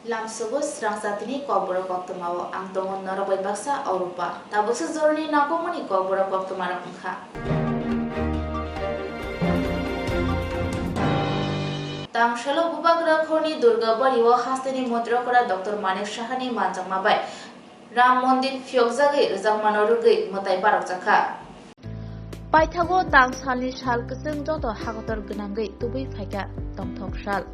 Lamsugo Swrangchati Kokborok Koktwma ang tongon narabai baksa Aurupa. Tapos zorni nakomoni Kokborok Koktwma rakha. Tangshalo bubagra khoni Durga bariwo hasteni mudra kora Dr. Manik Shahani manjangma bai. Ram Mondir Fyokjagi Rizangmanorugi Motai Barak Jakha. Paithago tangsalni sal keseng joto hagotor genanggai tubai phaika tongthok sal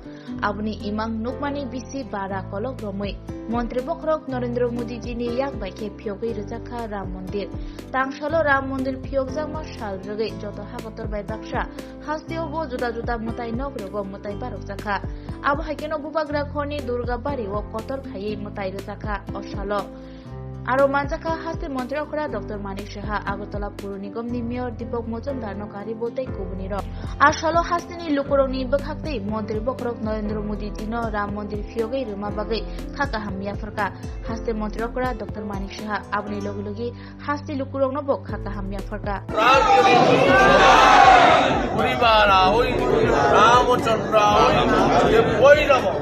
abuni imang nukmani bisi bara kolok romoi Mantri Bokrok Narendra Modi ji ni yak baike phyogai rjakha Ram Mondir tangsalo Ram Mondir phyokjangma sal rgai joto hagotor bai baksa hasteo bo juda juda motai nogrogo motai barok jakha abo haikeno bubagra khoni Durga bari o kotor khayei motai rjakha osalo Aro manjaka haste mantri okra Dr. Manik Shaha Agotala Pur Nigam ni Mayor Dipok Mojumdar no kari botai kubuni ro Ashalo haste ni lukurong ni bakhakte Mantri Bokrok Narendra Modi dino Ram Mondir phyogai ruma bagai khaka hamya farka haste mantri okra Dr. Manik Shaha abni logi logi haste lukurong no bok khaka hamya farka Uribara oi Ramachandra ye boinamo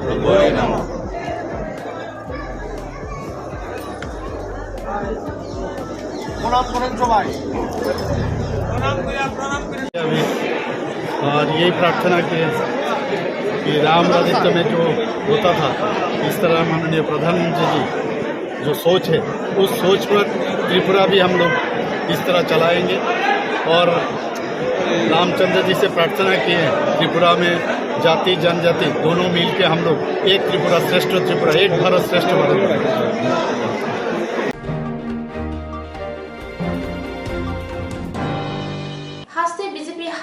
और यही प्रार्थना की कि राम राज्य में जो होता था इस तरह माननीय प्रधानमंत्री जी जो सोच है उस सोच पर त्रिपुरा भी हम लोग इस तरह चलाएंगे और रामचंद्र जी से प्रार्थना की है त्रिपुरा में जाति जनजाति दोनों मिलकर हम लोग एक त्रिपुरा श्रेष्ठ त्रिपुरा एक भारत श्रेष्ठ Bharat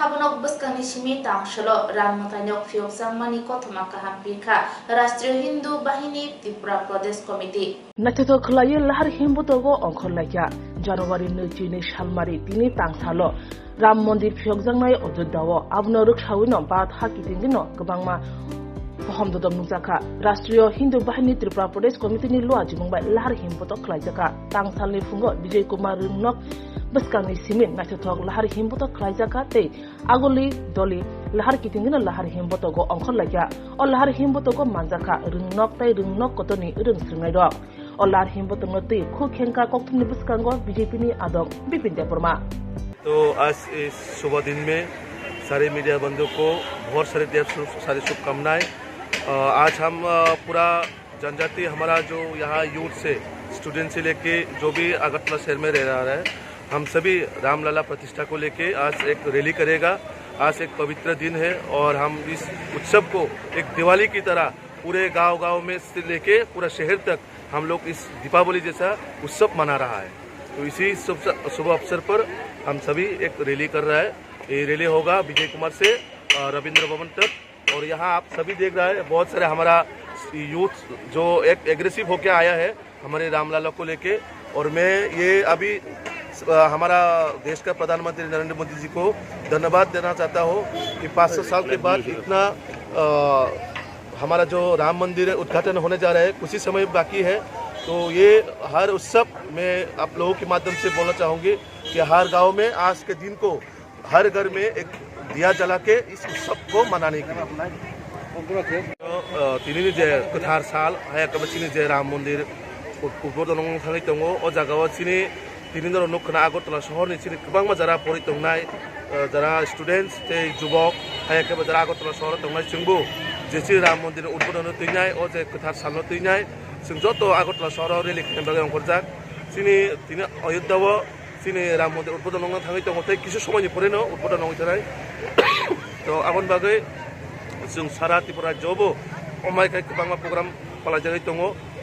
Habonok buskani shimi tangshalo Ram Montainok Fyokjangmani Koktwma kaham pirkha Rashtriya Hindu Bahini Tripura Pradesh Committee. Nachato khlaye lahar himbutogo onkhorlaikya January 19 salmari tini tangsalo Ram Mondir Fyokjangnai Ojoddao abnoruk sawino bat hakitingino gobangma Pohomdodom nungjakha Rashtriya Hindu Bahini Tripura Pradesh Committee ni loa jimungbai lahar himbutok khlaijaka tangsalni fungo Vijay Kumar Rungnok Baskangni simin nachathok lahar himbutok khlaijaka tei agoli doli lahar kitingina lahar himbutogo onkhorlaikya o lahar himbutogo manjaka rungnok tai rungnok kotoni rungsringai rok o lahar himbutongno tei khukhenka Koktwmni baskango BJP ni adok Bipin Deborma. तो आज इस शुभ दिन में सारे media बंधुओं को बहुत सारी शुभकामनाएं। आज हम पूरा जनजाति हमारा जो यहाँ यूथ से स्टूडेंट से लेके जो भी अगरतला शहर में रह रहा है हम सभी रामलला प्रतिष्ठा को लेके आज एक रैली करेगा। आज एक पवित्र दिन है और हम इस उत्सव को एक दिवाली की तरह पूरे गांव में से लेके पूरा शहर तक हम लोग इस दीपावली जैसा उत्सव मना रहा है। तो इसी शुभ अवसर पर हम सभी एक रैली कर रहा है। ये रैली होगा विजय कुमार से रविंद्र भवन तक और यहाँ आप सभी देख रहा है बहुत सारे हमारा यूथ जो एक एग्रेसिव होके आया है हमारे रामलला को लेके। और मैं ये अभी हमारा देश का प्रधानमंत्री नरेंद्र मोदी जी को धन्यवाद देना चाहता हूँ कि 500 साल के बाद इतना हमारा जो राम मंदिर उद्घाटन होने जा रहा है कुछ ही समय बाकी है। तो ये हर उत्सव में आप लोगों के माध्यम से बोलना चाहूँगी कि हर गांव में आज के दिन को हर घर में एक दिया जला के इस उत्सव को मनाने के लिए तीन कथार साल है कबचिनी जय राम मंदिर उद्बोधन थांनाय दङ अ जागायाव सिनि तीन नखना आगरतला शहरनि सिनि गोबां जारा फराय दंनाय जारा स्टूडेंट्स ते युवक है के जारा आगरतला शहर दंनाय जोंबो जेसि राम मंदिर उद्बोधन तैनाय अ जे कथार साल तैनाय जों जत आगरतला शहराव रेलि खालामबाय अंगरजाक सिनि तीन अयोध्याव सिनि राम मंदिर उद्बोधन थांनाय दङ ताय किछु समयनिफ्रायनो उद्बोधन थानाय तो आबन बागै जों सारा त्रिपुरा जबो अमायखाय गोबां प्रग्राम खालामजानाय दङ।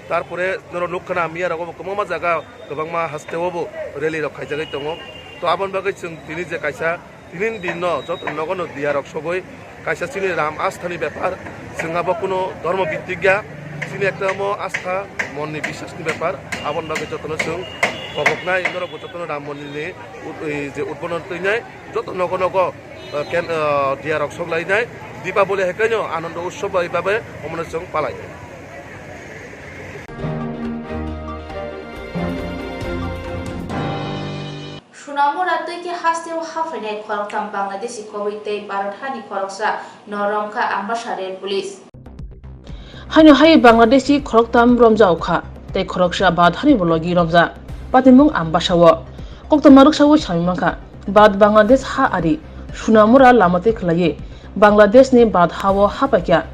तारपरे नखना मियाराव गोबां जायगा गोबां हास्टेवावबो रेलि रखायजानाय दङ। तो आबन बागै जों दिनै जे कायसा तीन दिन जत नगन दिया रखसबै कायसा सिनि राम आस्थानि ब्यापार जोंहाबो कोनो धर्म भित्तिक गैया सिनि एकदम आस्था मननि बिश्वासनि ब्यापार आबन बागै जतन जों भगबनाय नरक जतन राम मन्दिरनि जे उद्बोधन तैनाय जत नग दिया रखसलायनाय दीपावली हेकायनो आनंद उत्सव हिसाबै हमनो जों पालायो। Sunamo ratui ki hasteo hafenai khorok tam Bangladeshi Covid-19 Bharat hani khoroksa Noromka ambassador police. Haino hai Bangladeshi Koktam Romja Ukha, te Koksha Badhani Bologi Romja, Patimung Ambashawo, Koktomaruk Shawu Shamimanka, Bad Bangladesh Ha Ari, Shunamura Lamate Klaye, Bangladesh ni Bad Hawo Hapakya,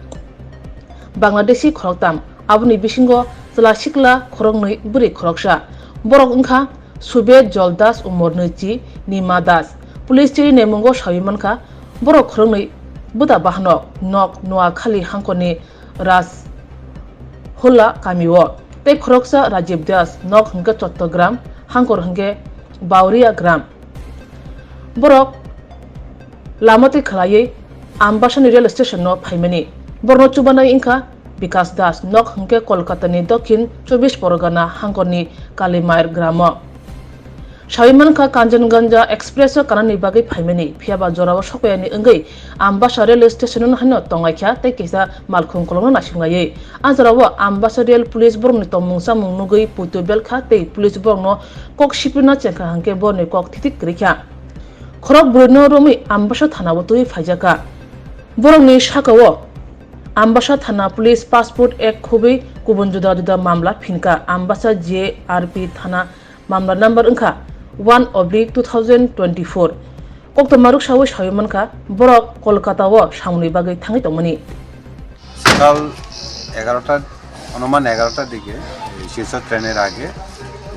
Bangladeshi Koktam, Abuni Bishingo, Zalashikla Korongni Buri Koksha, Borok Unka, Sube Joldas Umornuchi, Nimadas, Police Chiri Nemungo Shawimanka, Borok Korongni, Buddha Bahnok, Nok, Noa Kali Hankoni, Ras Hula Kamiwo, Te Kroksa Rajib Das, Nok Hanga Chottogram, Hankor Hange, Bauria Gram. Borok Lamati Kalaye, Ambashan Rail Station no Paimani, Borno Chubana Inka, Bikas Das, Nok Hange Kolkata ni Dokin, Chobish Porogana, Hankoni, Kalimair Gramo. Shawimanka Kanjanganja Expresso Kanani Bagi Paimani, Piaba Jorawa Shopani Ungi, Ambassador Rail Station Hano Tongakia, Tekisa, Malkun Colonna Shingaye, Azarawa, Ambassador Police Bornito Mungsa Munugui, Putu Belka, Te Police Borno, Kok Shipuna Cheka Hanke Borne Kok Titik Grika. Korok Bruno Romi, Ambassador Tanawatu Fajaka. Boroni Shakawo, Ambassador Tana Police Passport Ek Kubi, Kubunjuda Mamla Pinka, Ambassador JRP Tana Mamla number Unka. 1/2024 Koktomaruk Shawu Shawimanka Borok Kolkata wo Shamuni Bagai Tangi Tomani সকাল 11টা অনুমান 11টার দিকে শীর্ষ ট্রেনের আগে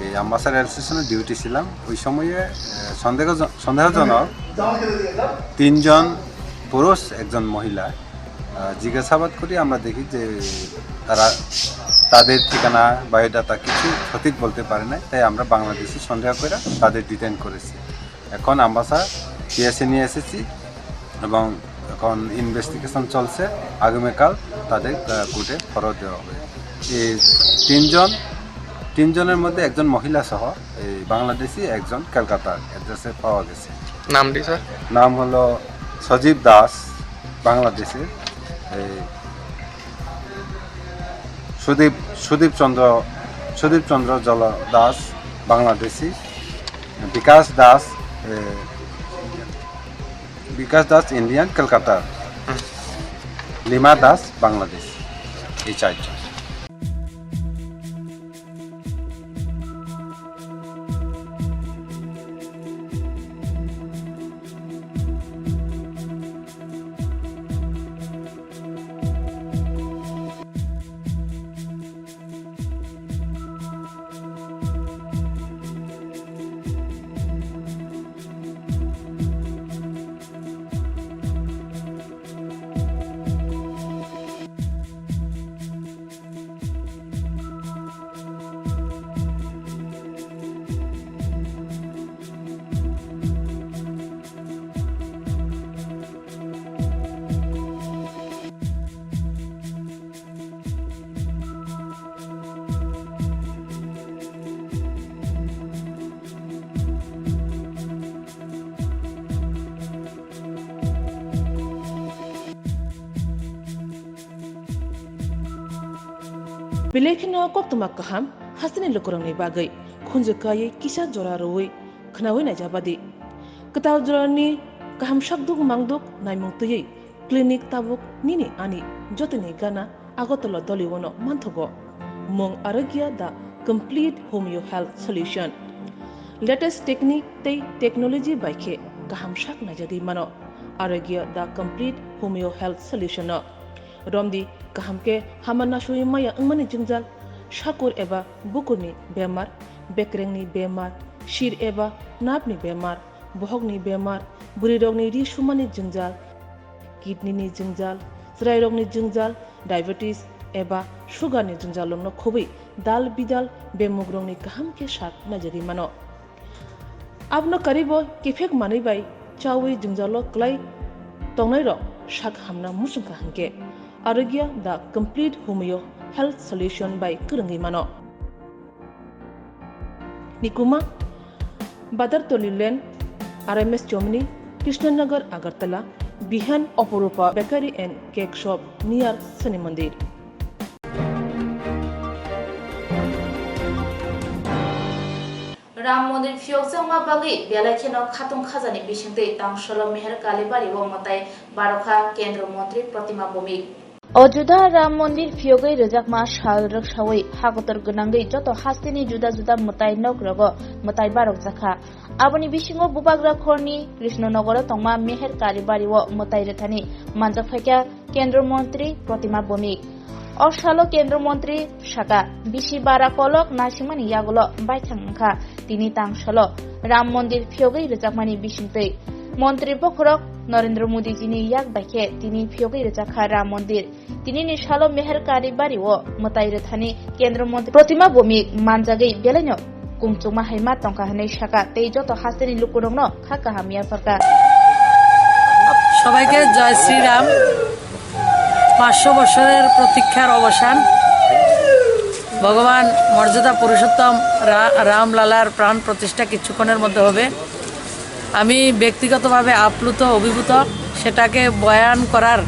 এই Ambassa rail স্টেশনে duty ছিলাম ওই সময়ে সন্দেহজনক তিনজন পুরুষ একজন মহিলা জিজ্ঞাসাবাদ করি আমরা দেখি যে তারা তাদের ঠিকানা বায়োডাটা কিছু সঠিক বলতে পারে না তাই আমরা বাংলাদেশি সন্দেহ করে তাদের ডিটেইন করেছি এখন আম্বাসা পিএসএ নিয়ে এসেছি এবং এখন ইনভেস্টিগেশন চলছে আগামীকাল তাদের কোর্টে ফরওয়ার্ড দেওয়া হবে এই তিনজনের মধ্যে একজন মহিলা সহ এই বাংলাদেশি একজন কলকাতার অ্যাড্রেসে পাওয়া গেছে নামটি স্যার নাম হলো সজীব দাস বাংলাদেশের সুদীপ চন্দ্র জল দাস বাংলাদেশি বিকাশ দাস ইন্ডিয়ান কলকাতা লিমা দাস বাংলাদেশ এই চারজন Bilekino Koktwma Kaham, Hasani Lukurangni Bagai, Kunjukai, Kisha Jora Roi, Knawina Jabadi. Kataw Jorani, Kaham Shakduk Mangduk, Naimungtuyi, Clinic Tabuk, Nini Ani, Jotini Gana, Agotolo Doliwono, Mantogo. Mong Aragya da Complete Homeo Health Solution. Latest technique te technology by K, Kaham Shak Najadi Mano. Aragya da Complete Homeo Health Solution. Romdi Kahamke Hamana Shui Maya Umani Jinjal Shakur Eva Bukurni Bemar Bekrengni Bemar Shir Eva Napni Bemar Bohogni Bemar Buridogni Rishumani Jinjal Kidney ni Jinjal Srairogni Jinjal Diabetes Eva Sugar ni Jinjal no Kobi Dal Bidal Bemugrongni Kahamke Shak Najari Mano Abno Karibo Kifek Mani by Chawi Jinjalo Klai Tongairo Shak Hamna Musunka Hanke Aragya the Complete Homeo Health Solution by Kurangi Mano Nikuma Badar Tolilen RMS Germany Krishnanagar Agartala Bihan Oporupa Bakery and Cake Shop near Sani Mandir Ram Mondir Fyokjangma Bagi Belakino Khatung Khazani Bishinte Tangsholo Meher Kalibari Womotai Barokha Kendra Montri Pratima Bomik Ojuda Ram Mondir Fiogai Rejakma Shal Rakshawi Hakotor Gunangai Joto Hastini Juda Juda Mutai Nokrogo Mutai Barok Zakha Aboni Bishingo Bubagra Khorni Krishna Nogoro Tongma Meher Kalibariwo Mutai Rethani Manjafakya Kendra Montri Protima Bomik Oshalo Kendra Montri Shaka Bishi Barakolok Nashimani Yagulo Baitangka Tini Tangshalo Ram Mondir Fiogai Rejakmani Bishintei Montri Bokrok Narendra Modi Jini Yak Bake Tini Fiogai Rejakha Ram Mondir Tini Nishalo Meher Kalibariwo Mutai Rethani Kendra Montri Protima Bomik Manjagai Belenyo Koktwma Haima Tongka Hanei Shaka Tejoto Hasteni Lukurongno Khaka Hamia Farka সবাইকে জয় শ্রীরাম 500 বছরের প্রতীক্ষার অবসান ভগবান মর্যাদা পুরুষোত্তম রামলালার প্রাণ প্রতিষ্ঠা কিছুক্ষণের মধ্যে হবে আমি ব্যক্তিগতভাবে আপ্লুত অভিভূত সেটাকে বয়ান করার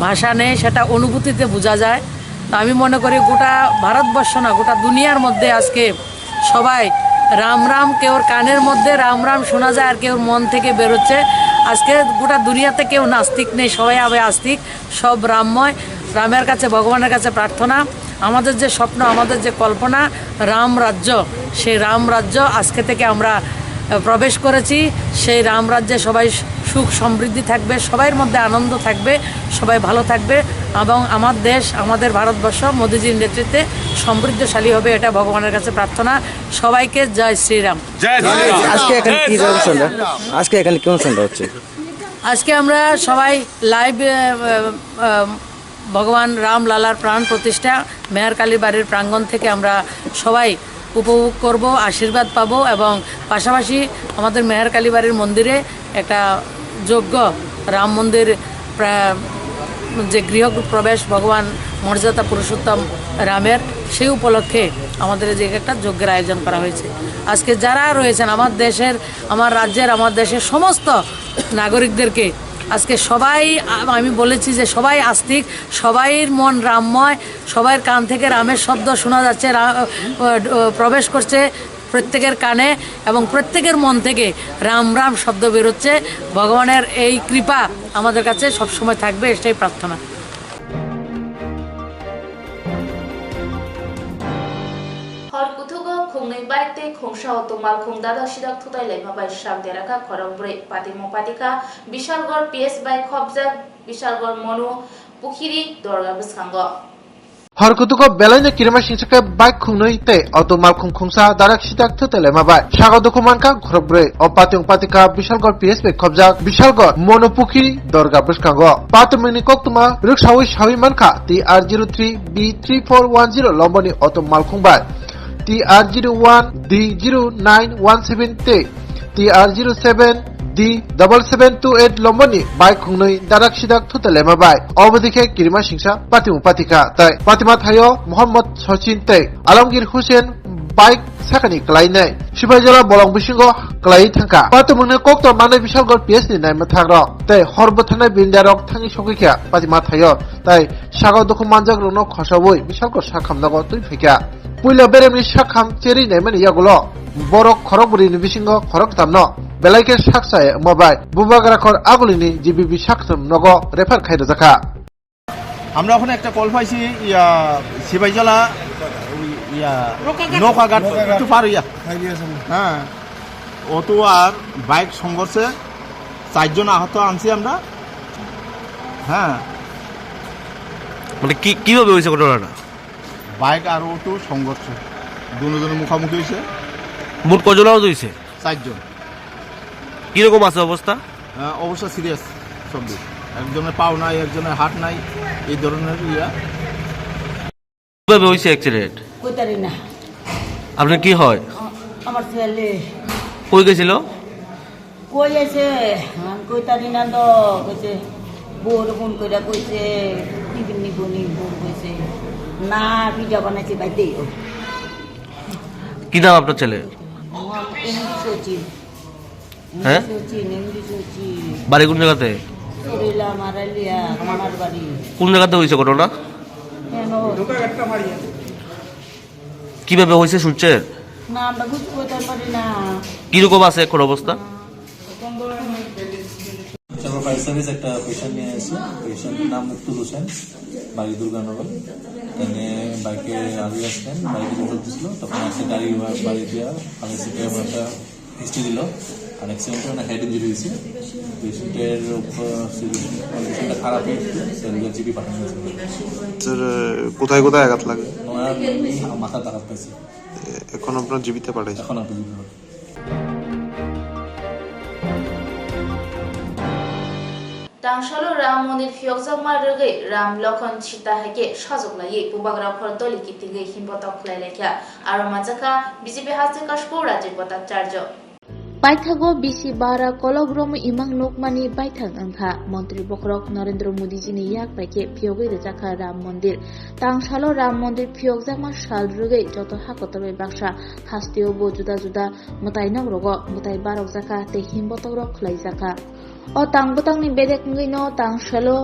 ভাষা নেই সেটা অনুভূতিতে বোঝা যায় আমি মনে করি গোটা ভারতবর্ষ না গোটা দুনিয়ার মধ্যে আজকে সবাই রাম রাম কেউর কানের মধ্যে রাম রাম শোনা যায় আর কেউর মন থেকে বেরোচ্ছে আজকে গোটা দুনিয়াতে কেউ নাস্তিক নেই সবাই হবে আস্তিক সব রামময় রামের কাছে ভগবানের কাছে প্রার্থনা আমাদের যে স্বপ্ন আমাদের যে কল্পনা রাম রাজ্য সেই রাম রাজ্য আজকে থেকে আমরা প্রবেশ করেছি সেই রাম রাজ্যে সবাই সুখ সমৃদ্ধি থাকবে সবার মধ্যে আনন্দ থাকবে সবাই ভালো থাকবে এবং আমার দেশ আমাদের ভারতবর্ষ মোদিজির নেতৃত্বে সমৃদ্ধশালী হবে এটা ভগবানের কাছে প্রার্থনা সবাইকে জয় শ্রীরাম আজকে এখানে কি অনুষ্ঠানটা হচ্ছে আজকে আমরা সবাই লাইভ ভগবান রামলালার প্রাণ প্রতিষ্ঠা মেহেরকালী বাড়ির প্রাঙ্গণ থেকে আমরা সবাই উপভোগ করব আশীর্বাদ পাবো এবং পাশাপাশি আমাদের মেহেরকালী বাড়ির মন্দিরে একটা যজ্ঞ রাম মন্দির যে গৃহ প্রবেশ ভগবান মর্যাদা পুরুষোত্তম রামের সেই উপলক্ষে আমাদের যে একটা যজ্ঞের আয়োজন করা হয়েছে আজকে যারা রয়েছেন আমার দেশের আমার রাজ্যের আমার দেশের সমস্ত নাগরিকদেরকে আজকে সবাই আমি বলেছি যে সবাই আস্তিক সবাইর মন রামময় সবার কান থেকে রামের শব্দ শোনা যাচ্ছে প্রবেশ করছে প্রত্যেকের কানে এবং প্রত্যেকের মন থেকে রাম রাম শব্দ বেরোচ্ছে ভগবানের এই কৃপা আমাদের কাছে সবসময় থাকবে এটাই প্রার্থনা Khungnai baite khungsa otomal khungdada sidak thutai laima bai sak deraka khorokbre patimo patika Bishalgor PS bai khobjak Bishalgor monu pukhiri dorga biskango Harkutuko Belena Kirima Shinsaka Bike Kunui Te, Automal Kungsa, Darak Shitak to Telemabai, Shago Dokumanka, Khrobre, Opatung Patika, Bishalgor PSP Kobjak, Bishalgor, Monopukiri, Dorga Buskango, Patumini Koktwma, Rukshawi Shawimanka, TR03 B3410 Lomboni Automal Kungbai, TR01 D0917T, TR07 D7728 Lomboni Bike Kunui Darak Shidak to Telemabai, Obadike Kirima Shinsha, Patimu Patika, Tai, Patima Thayo, Muhammad Sachin Te, Alamgir Hussein, Bike Sakani Klaine, Shibajala Bolong Bishingo, Klai Tanka, Patumune Koktwma Mane Bishalgor PS Nai Matagro, Tai, Horbotana Bindarok Tangi Shokika, Patima Thayo, Tai, Shago Dokumanjak Rono Khosawoi, Bishalgor Shakam Nago Tuifika. Puila Beremi Shakam Cheri Nemen Yagulo, Borok Koroburi Bishingo, Korok Tamno. Belaike Shaksaye Mobile Bubagrakor Agulini GBB Shaktum Nogo Refer Khaida Zakha আমরা ওখানে একটা call পাইছি শিবাইজলা নৌকাঘাট একটু পার হইয়া হ্যাঁ auto আর bike সংঘর্ষে 4 জন আহত আনছি আমরা হ্যাঁ মানে কিভাবে হয়েছে ঘটনাটা বাইক আর অটো সংঘর্ষ দুজনের মুখোমুখি হয়েছে মোট কজন আহত হয়েছে 4 জন কিরকম আছে অবস্থা অবস্থা সিরিয়াস সব একজনের পাও নাই একজনের হাত নাই এই ধরনের কিভাবে হয়েছে অ্যাক্সিডেন্ট কইতারি না আপনার কি হয় আমার ছেলে কই গেছিল কই আছে কইতারি না তো কইছে বোর ফোন কইরা কইছে টিফিন নিবনি বোর কইছে না ভিডিও বানাইছে বাইতে কি নাম আপনার ছেলে হ্যাঁ বাড়ি কোন জায়গাতে কোন জায়গাতে হয়েছে ঘটনা কিভাবে হয়েছে সূর্যের কিরকম আছে এখন অবস্থা ফায়ার সার্ভিস একটা পেশেন্ট নিয়ে এসেছে, পেশেন্টের নাম মুক্তুল হোসেন, বাড়ি দুর্গানগর। এখানে বাইকে আগে আসতেন, বাইকে চলতেছিল, তখন একটা গাড়ি বাড়ি দেওয়া ফায়ার সার্ভিসে একটা হিস্ট্রি দিল, আর অ্যাক্সিডেন্টে মানে হেড ইঞ্জুরি হয়েছে। পেশেন্টের কন্ডিশনটা খারাপ হয়ে জিবি পাঠানো হয়েছে। স্যার কোথায় কোথায় আঘাত লাগে? মাথা আঘাত পাইছে। এখন আপনার জীবিত পাঠাইছে? এখন আপনি জীবিত পাঠাইছে। Tangshalo Ram Mondir Fyokjama Rege Ram Lokhan Chita Hake Shazoklai Pubagra Khordoli Kitige Himbotok Lailekya Aromajaka BJP Haste Kashko Rajibota Charjo Baithago bisi bara kologrom imang nokmani baithang angkha Montri Bokrok Narendra Modi jini yak paike phyoge de jakha Ram Mondir Tangshalo Ram Mondir Fyokjama shal rege joto hakotorbe baksha hastio bo juda juda mutai nagrogo mutai barok jaka te himbotok rok khlai jaka O tangbutangni bedek ngino Tangshalo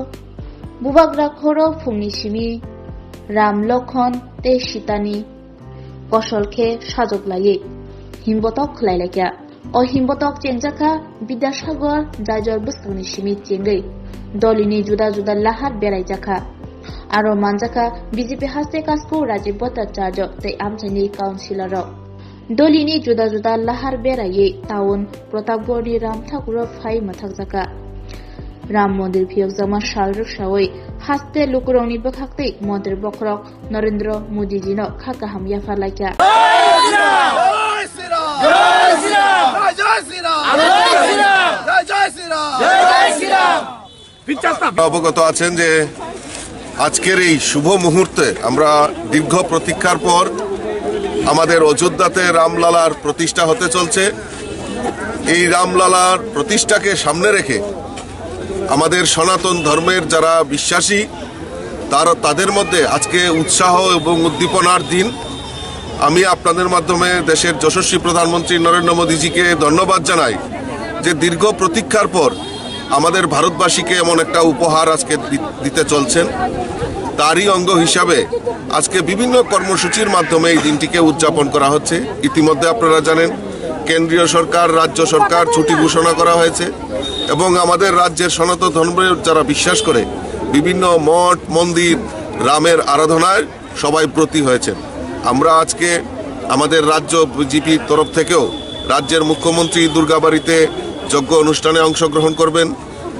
bubagra khoro phungni simi Ram Lokhon te Shitani Kosolkhe sajoglaye himbotok khlailekya O himbotok chengjaka Bidasagar Jajor Buskangni Shimi Chengai Dolini Juda Juda Lahar Berai Jaka Aro Manjaka BJP Haste Kasko Rajiv Bhattacharya Tei Amchani Councilor Dolini Juda Juda Lahar Berai Town Protapgori Ram Thakur Phai Mathak Jaka Ram Mondir Fyokjama Shalruk Shawai Haste Lukuroni Bakhakte Mondir Bokrok Narendra Modi Jino Khakaham Yafarlakya অবগত আছেন যে আজকের এই শুভ মুহূর্তে আমরা দীর্ঘ প্রতীক্ষার পর আমাদের অযোধ্যাতে রামলালার প্রতিষ্ঠা হতে চলছে। এই রামলালার প্রতিষ্ঠাকে সামনে রেখে আমাদের সনাতন ধর্মের যারা বিশ্বাসী তাদের মধ্যে আজকে উৎসাহ এবং উদ্দীপনার দিন। আমি আপনাদের মাধ্যমে দেশের যশস্বী প্রধানমন্ত্রী নরেন্দ্র মোদীজিকে ধন্যবাদ জানাই যে দীর্ঘ প্রতীক্ষার পর আমাদের ভারতবাসীকে এমন একটা উপহার আজকে দিতে চলছেন। তারই অঙ্গ হিসাবে আজকে বিভিন্ন কর্মসূচির মাধ্যমে এই দিনটিকে উদযাপন করা হচ্ছে। ইতিমধ্যে আপনারা জানেন কেন্দ্রীয় সরকার, রাজ্য সরকার ছুটি ঘোষণা করা হয়েছে এবং আমাদের রাজ্যের সনাতন ধর্মের যারা বিশ্বাস করে বিভিন্ন মঠ মন্দির রামের আরাধনায় সবাই ব্রতী হয়েছেন। আমরা আজকে আমাদের রাজ্য বিজেপির তরফ থেকেও রাজ্যের মুখ্যমন্ত্রী দুর্গাবাড়িতে যজ্ঞ অনুষ্ঠানে অংশগ্রহণ করবেন।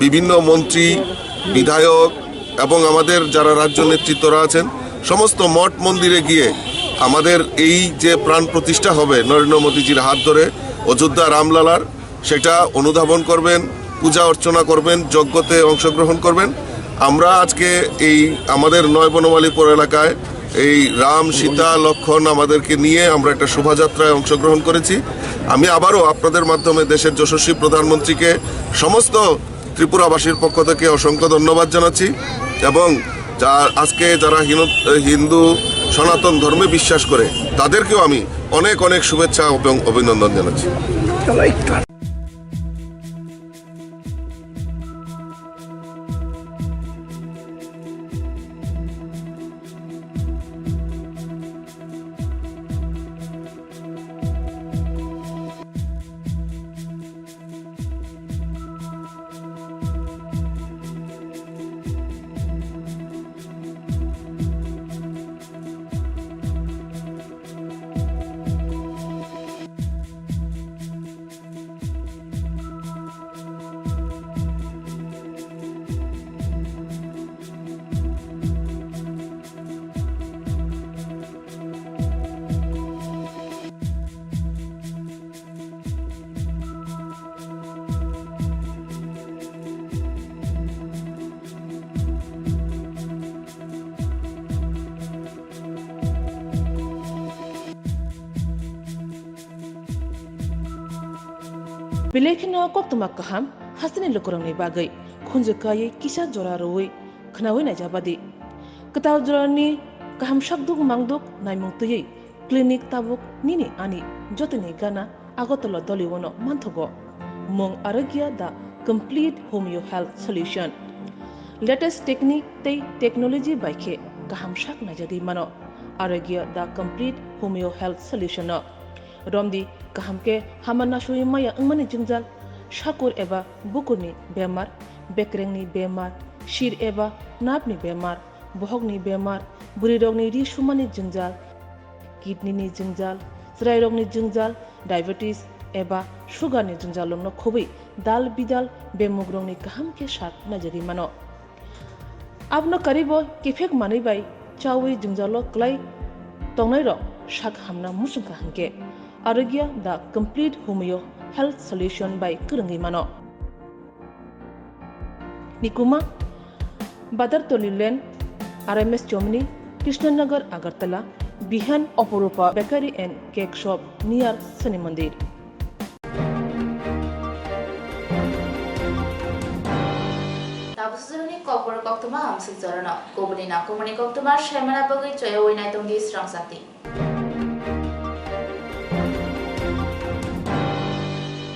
বিভিন্ন মন্ত্রী, বিধায়ক এবং আমাদের যারা রাজ্য নেতৃত্বরা আছেন সমস্ত মঠ মন্দিরে গিয়ে আমাদের এই যে প্রাণ প্রতিষ্ঠা হবে নরেন্দ্র মোদীজির হাত ধরে অযোধ্যা রামলালার, সেটা অনুধাবন করবেন, পূজা অর্চনা করবেন, যজ্ঞতে অংশগ্রহণ করবেন। আমরা আজকে এই আমাদের নয় বনমালীপুর এলাকায় এই রাম সীতা লক্ষণ আমাদেরকে নিয়ে আমরা একটা শোভাযাত্রায় অংশগ্রহণ করেছি। আমি আবারও আপনাদের মাধ্যমে দেশের যশস্বী প্রধানমন্ত্রীকে সমস্ত ত্রিপুরাবাসীর পক্ষ থেকে অসংখ্য ধন্যবাদ জানাচ্ছি এবং আজকে যারা হিন্দু সনাতন ধর্মে বিশ্বাস করে তাদেরকেও আমি অনেক অনেক শুভেচ্ছা এবং অভিনন্দন জানাচ্ছি। Bilekino Koktwma kaham hasini lukurangni bagai khunjukai kisa jora roi khnawi na jabadi ketaw jorani kaham shakduk mangduk naimung tuyei clinic tabuk nini ani jotini gana agotolo doliwono manthogo mong aragya da complete homeo health solution latest technique tei technology baikhe kaham shak na jadi mano aragya da complete homeo health solution no Romdi kahamke hamana shui maya angmani jingjal shakur eba bukurni bemar बेक्रेंनि बेमार शिर एबा नाबनि बेमार बहगनि बेमार बुरि रगनि रिसुमानि जंजाल किडनीनि जंजाल ज्राय रगनि जंजाल diabetes एबा सुगारनि जंजालनो खुबै दाल बिदाल बेमुग रगनि गाहाम के साथ नजरि मानो आपनो करीबो केफेक मानैबाय चावै जंजालो क्लाय तंनाय रग शाक हामना मुसुंखा हंके Arogya the complete homeo health solution by करंगी मानो निकुमा बादर तोलिलेन आरएमएस चोमनी कृष्णनगर अगरतला बिहान Aparupa bakery and cake shop near Shani Mandir Tapos ni Kokborok Koktwma hamsik jorano. Kobuni na Koktwma Shemana bagay choyo winay tong di Swrangchati.